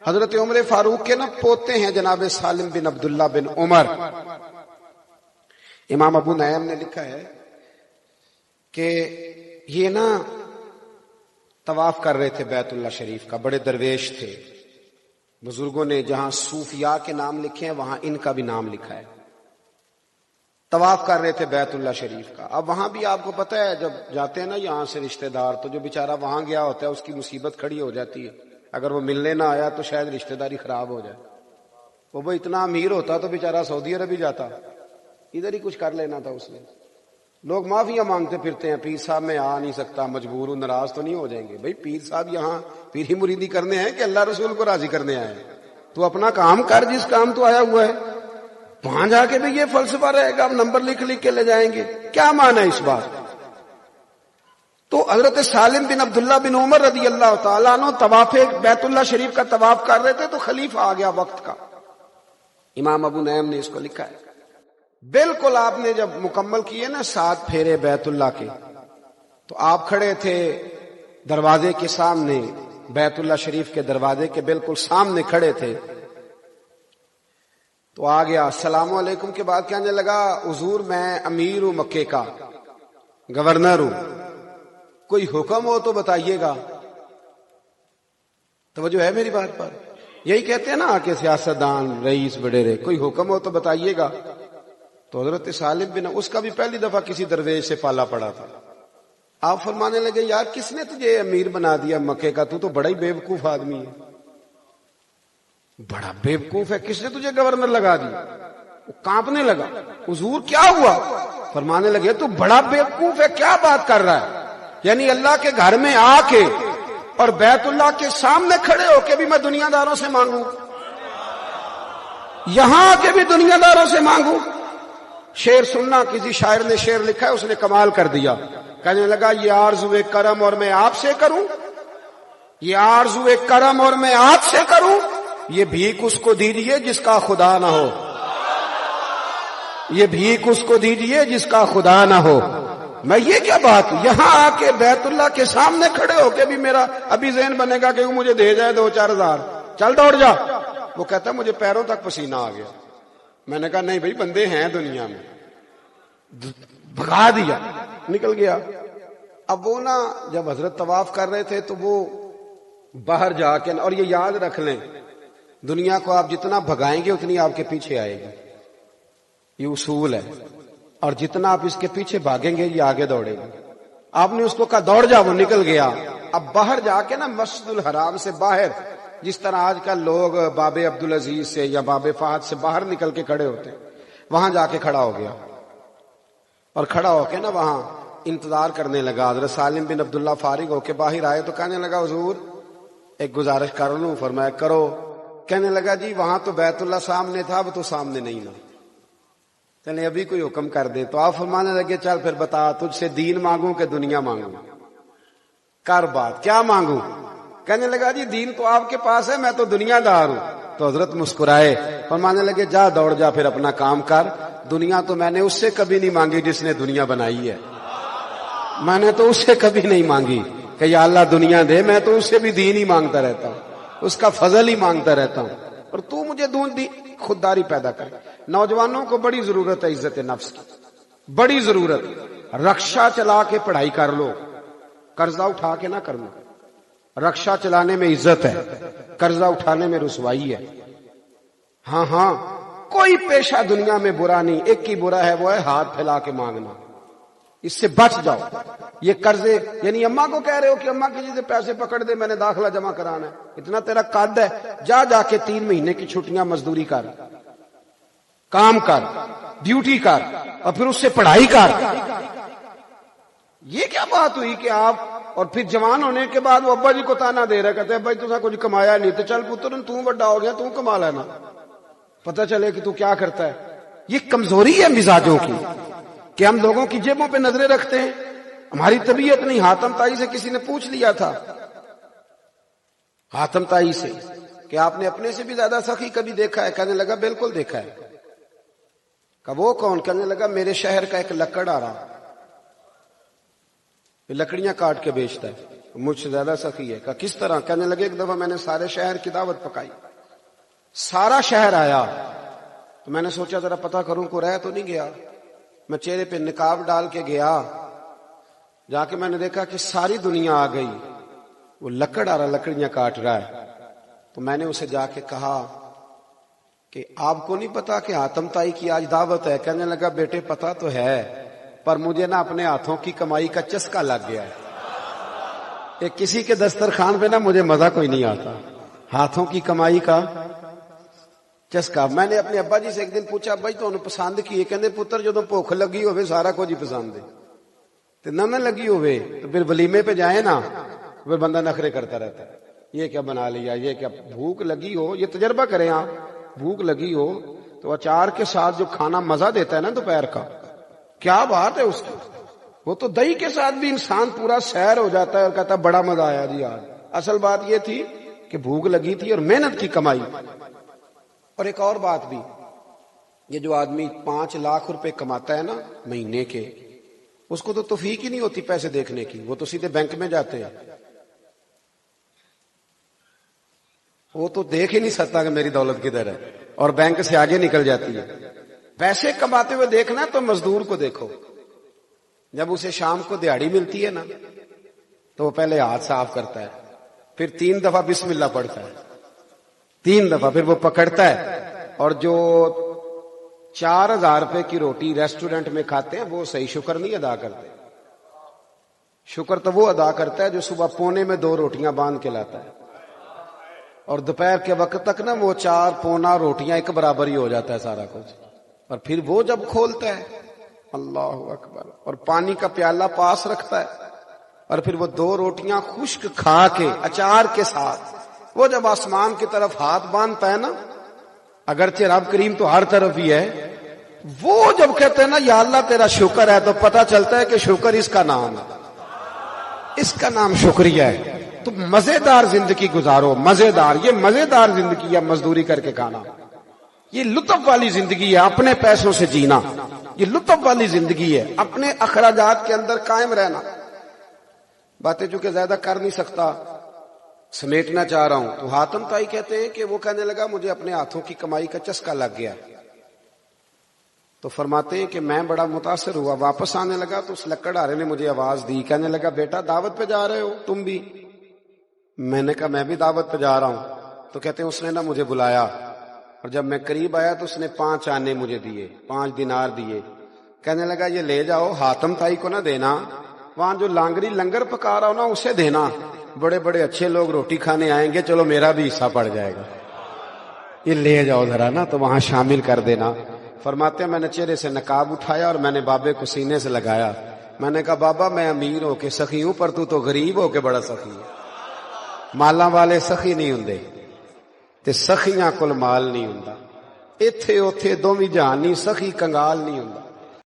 حضرت عمر فاروق کے نا پوتے ہیں جناب سالم بن عبداللہ بن عمر. امام ابو نعیم نے لکھا ہے کہ یہ نا طواف کر رہے تھے بیت اللہ شریف کا، بڑے درویش تھے. بزرگوں نے جہاں صوفیاء کے نام لکھے ہیں وہاں ان کا بھی نام لکھا ہے. طواف کر رہے تھے بیت اللہ شریف کا. اب وہاں بھی آپ کو پتہ ہے جب جاتے ہیں نا یہاں سے رشتہ دار، تو جو بیچارہ وہاں گیا ہوتا ہے اس کی مصیبت کھڑی ہو جاتی ہے. اگر وہ ملنے نہ آیا تو شاید رشتہ داری خراب ہو جائے. وہ اتنا امیر ہوتا تو بیچارہ سعودی عرب ہی جاتا، ادھر ہی کچھ کر لینا تھا اس نے. لوگ معافیاں مانگتے پھرتے ہیں، پیر صاحب میں آ نہیں سکتا، مجبور ہوں، ناراض تو نہیں ہو جائیں گے. بھائی پیر صاحب یہاں پیری مریدی کرنے ہیں کہ اللہ رسول کو راضی کرنے آئے ہیں؟ تو اپنا کام کر جس کام تو آیا ہوا ہے. وہاں جا کے بھی یہ فلسفہ رہے گا، اب نمبر لکھ لکھ کے لے جائیں گے، کیا معنی ہے اس بات؟ تو حضرت سالم بن عبداللہ بن عمر رضی اللہ تعالیٰ عنہ طواف بیت اللہ شریف کا طواف کر رہے تھے تو خلیفہ آ گیا وقت کا. امام ابو نعیم نے اس کو لکھا ہے. بالکل آپ نے جب مکمل کیے نا 7 پھیرے بیت اللہ کے، تو آپ کھڑے تھے دروازے کے سامنے، بیت اللہ شریف کے دروازے کے بالکل سامنے کھڑے تھے. تو آ گیا، السلام علیکم کے بعد کہنے لگا حضور میں امیر ہوں، مکے کا گورنر ہوں، کوئی حکم ہو تو بتائیے گا. توجہ ہے میری بات پر؟ یہی کہتے ہیں نا کہ سیاستدان رئیس وڈیرے، کوئی حکم ہو تو بتائیے گا. تو حضرت سالم بن، اس کا بھی پہلی دفعہ کسی درویش سے پالا پڑا تھا. آپ فرمانے لگے یار کس نے تجھے امیر بنا دیا مکے کا؟ تو بڑا ہی بیوقوف آدمی ہے، بڑا بیوقوف ہے، کس نے تجھے گورنر لگا دیا؟ وہ کانپنے لگا. حضور کیا ہوا؟ فرمانے لگے تو بڑا بیوقوف ہے، کیا بات کر رہا ہے؟ یعنی اللہ کے گھر میں آ کے اور بیت اللہ کے سامنے کھڑے ہو کے بھی میں دنیا داروں سے مانگوں، یہاں آ کے بھی دنیا داروں سے مانگوں؟ شعر سننا، کسی شاعر نے شعر لکھا ہے، اس نے کمال کر دیا. کہنے لگا یہ آرزو کرم اور میں آپ سے کروں، یہ آرزو کرم اور میں آپ سے کروں، یہ بھیک اس کو دیجیے جس کا خدا نہ ہو، یہ بھیک اس کو دیجیے جس کا خدا نہ ہو. میں یہ کیا بات، یہاں آ کے بیت اللہ کے سامنے کھڑے ہو کے بھی میرا ابھی ذہن بنے گا کہ وہ مجھے دے جائے 2-4 ہزار، چل دوڑ جا. وہ کہتا ہے مجھے پیروں تک پسینہ آ گیا. میں نے کہا نہیں بھائی بندے ہیں دنیا میں، بھگا دیا، نکل گیا. اب وہ نا جب حضرت طواف کر رہے تھے تو وہ باہر جا کے، اور یہ یاد رکھ لیں دنیا کو آپ جتنا بھگائیں گے اتنی آپ کے پیچھے آئے گی، یہ اصول ہے. اور جتنا آپ اس کے پیچھے بھاگیں گے یہ آگے دوڑے گی. آپ نے اس کو کہا دوڑ جا، وہ نکل گیا. اب باہر جا کے نا مسجد الحرام سے باہر، جس طرح آج کل لوگ باب عبدالعزیز سے یا باب فہد سے باہر نکل کے کھڑے ہوتے ہیں، وہاں جا کے کھڑا ہو گیا. اور کھڑا ہو کے نا وہاں انتظار کرنے لگا. حضرت سالم بن عبداللہ فارغ ہو کے باہر آئے تو کہنے لگا حضور ایک گزارش کر لوں؟ فرمایا کرو. کہنے لگا جی وہاں تو بیت اللہ سامنے تھا، اب تو سامنے نہیں نا، چلے ابھی کوئی حکم کر دے. تو آپ فرمانے لگے چل پھر بتا، تجھ سے دین مانگوں کہ دنیا مانگوں؟ کر بات، کیا مانگوں؟ کہنے لگا جی دین تو آپ کے پاس ہے، میں تو دنیا دار ہوں. تو حضرت مسکرائے، فرمانے لگے جا دوڑ جا پھر اپنا کام کر. دنیا تو میں نے اس سے کبھی نہیں مانگی جس نے دنیا بنائی ہے، میں نے تو اس سے کبھی نہیں مانگی کہ یا اللہ دنیا دے، میں تو اس سے بھی دین ہی مانگتا رہتا ہوں، اس کا فضل ہی مانگتا رہتا ہوں، اور تو مجھے خودداری پیدا کر. نوجوانوں کو بڑی ضرورت ہے عزت نفس کی، بڑی ضرورت. رکشا چلا کے پڑھائی کر لو، قرضہ اٹھا کے نہ کرنا. رکشا چلانے میں عزت ہے، قرضہ اٹھانے میں رسوائی ہے. ہاں ہاں کوئی پیشہ دنیا میں برا نہیں، ایک ہی برا ہے، وہ ہے ہاتھ پھیلا کے مانگنا. اس سے بچ جاؤ. یہ قرضے، یعنی اماں کو کہہ رہے ہو کہ اماں کسی سے پیسے پکڑ دے، میں نے داخلہ جمع کرانا ہے، اتنا تیرا قد ہے، جا کے 3 مہینے کی چھٹیاں مزدوری کر، کام کر، ڈیوٹی کر، اور پھر اس سے پڑھائی کر. یہ کیا بات ہوئی کہ آپ، اور پھر جوان ہونے کے بعد وہ ابا جی کو تانا دے رہے، کہتے ہیں بھائی تو کچھ کمایا نہیں، تو چل پتر تو بڑا ہو گیا، تو کما لینا، پتہ چلے کہ تو کیا کرتا ہے. یہ کمزوری ہے مزاجوں کی کہ ہم لوگوں کی جیبوں پہ نظریں رکھتے ہیں. ہماری طبیعت نہیں. حاتم طائی سے کسی نے پوچھ لیا تھا، حاتم طائی سے، کہ آپ نے اپنے سے بھی زیادہ سخی کبھی دیکھا ہے؟ کہنے لگا بالکل دیکھا ہے. کہ وہ کون؟ کہنے لگا میرے شہر کا ایک لکڑ آ رہا، لکڑیاں کاٹ کے بیچتا ہے. مجھ سے زیادہ سخی ہے. کہا کس طرح؟ کہنے لگے ایک دفعہ میں نے سارے شہر کی دعوت پکائی, سارا شہر آیا, تو میں نے سوچا ذرا پتہ کروں کو رہ تو نہیں گیا. میں چہرے پہ نقاب ڈال کے گیا, جا کے میں نے دیکھا کہ ساری دنیا آ گئی. وہ لکڑ آ رہا, لکڑیاں کاٹ رہا ہے. تو میں نے اسے جا کے کہا کہ آپ کو نہیں پتا کہ حاتم تائی کی آج دعوت ہے؟ کہنے لگا بیٹے پتا تو ہے, پر مجھے نا اپنے ہاتھوں کی کمائی کا چسکا لگ گیا ہے. کہ کسی کے دسترخوان پہ نا مجھے مزہ کوئی نہیں آتا, ہاتھوں کی کمائی کا چسکا. میں نے اپنے ابا جی سے ایک دن پوچھا بھائی تو انہوں پسند کی؟ کہندے پتر جدوں بھوک لگی ہوئے سارا کچھ ہی پسند ہے, تے نہ لگی ہوئے تو پھر ولیمے پہ جائیں نا, پھر بندہ نخرے کرتا رہتا ہے, یہ کیا بنا لیا, یہ کیا. بھوک لگی ہو, یہ تجربہ کریں آپ, بھوک لگی ہو تو اچار کے ساتھ جو کھانا مزہ دیتا ہے نا دوپہر کا, کیا بات ہے اس کی. وہ تو دہی کے ساتھ بھی انسان پورا سیر ہو جاتا ہے اور کہتا ہے بڑا مزہ آیا جی آج. اصل بات یہ تھی کہ بھوک لگی تھی اور محنت کی کمائی. اور ایک اور بات بھی, یہ جو آدمی 5 لاکھ روپے کماتا ہے نا مہینے کے, اس کو تو توفیق ہی نہیں ہوتی پیسے دیکھنے کی, وہ تو سیدھے بینک میں جاتے ہیں. وہ تو دیکھ ہی نہیں سکتا کہ میری دولت کدھر ہے, اور بینک سے آگے نکل جاتی ہے. پیسے کماتے ہوئے دیکھنا تو مزدور کو دیکھو, جب اسے شام کو دیہاڑی ملتی ہے نا تو وہ پہلے ہاتھ صاف کرتا ہے, پھر 3 دفعہ بسم اللہ پڑھتا ہے, 3 دفعہ, پھر وہ پکڑتا ہے. اور جو 4000 روپے کی روٹی ریسٹورنٹ میں کھاتے ہیں وہ صحیح شکر نہیں ادا کرتے. شکر تو وہ ادا کرتا ہے جو صبح پونے میں 2 روٹیاں باندھ کے لاتا ہے, اور دوپہر کے وقت تک نا وہ 4 پونا روٹیاں ایک برابر ہی ہو جاتا ہے سارا کچھ. اور پھر وہ جب کھولتا ہے اللہ اکبر, اور پانی کا پیالہ پاس رکھتا ہے, اور پھر وہ 2 روٹیاں خشک کھا کے اچار کے ساتھ, وہ جب آسمان کی طرف ہاتھ باندھتا ہے نا, اگرچہ رب کریم تو ہر طرف ہی ہے, وہ جب کہتے ہیں نا یا اللہ تیرا شکر ہے, تو پتہ چلتا ہے کہ شکر اس کا نام ہے, اس کا نام شکریہ ہے. تو مزیدار زندگی گزارو, مزیدار. یہ مزیدار زندگی ہے مزدوری کر کے کھانا, یہ لطف والی زندگی ہے اپنے پیسوں سے جینا, یہ لطف والی زندگی ہے اپنے اخراجات کے اندر قائم رہنا. باتیں چونکہ زیادہ کر نہیں سکتا, سمیٹنا چاہ رہا ہوں. تو حاتم تائی کہتے ہیں کہ وہ کہنے لگا مجھے اپنے ہاتھوں کی کمائی کا چسکا لگ گیا. تو فرماتے ہیں کہ میں بڑا متاثر ہوا, واپس آنے لگا تو اس لکڑہارے نے مجھے آواز دی, کہنے لگا بیٹا دعوت پہ جا رہے ہو تم بھی؟ میں نے کہا میں بھی دعوت پہ جا رہا ہوں. تو کہتے ہیں اس نے نا مجھے بلایا, اور جب میں قریب آیا تو اس نے 5 آنے مجھے دیے, 5 دینار دیے. کہنے لگا یہ لے جاؤ, حاتم تائی کو نہ دینا, وہاں جو لانگری لنگر پکا رہا ہو نا اسے دینا, بڑے بڑے اچھے لوگ روٹی کھانے آئیں گے, چلو میرا بھی حصہ پڑ جائے گا, یہ لے جاؤ ذرا نا, تو وہاں شامل کر دینا. فرماتے ہیں میں نے چہرے سے نقاب اٹھایا اور میں نے بابے کو سینے سے لگایا. میں نے کہا بابا میں امیر ہو کے سخی ہوں, پر تو غریب ہو کے بڑا سخی ہے. مالاں والے سخی نہیں ہوندے تے سخیاں کول مال نہیں ہوندا, ایتھے اوتھے دوویں جہان نہیں, سخی کنگال نہیں ہوندا.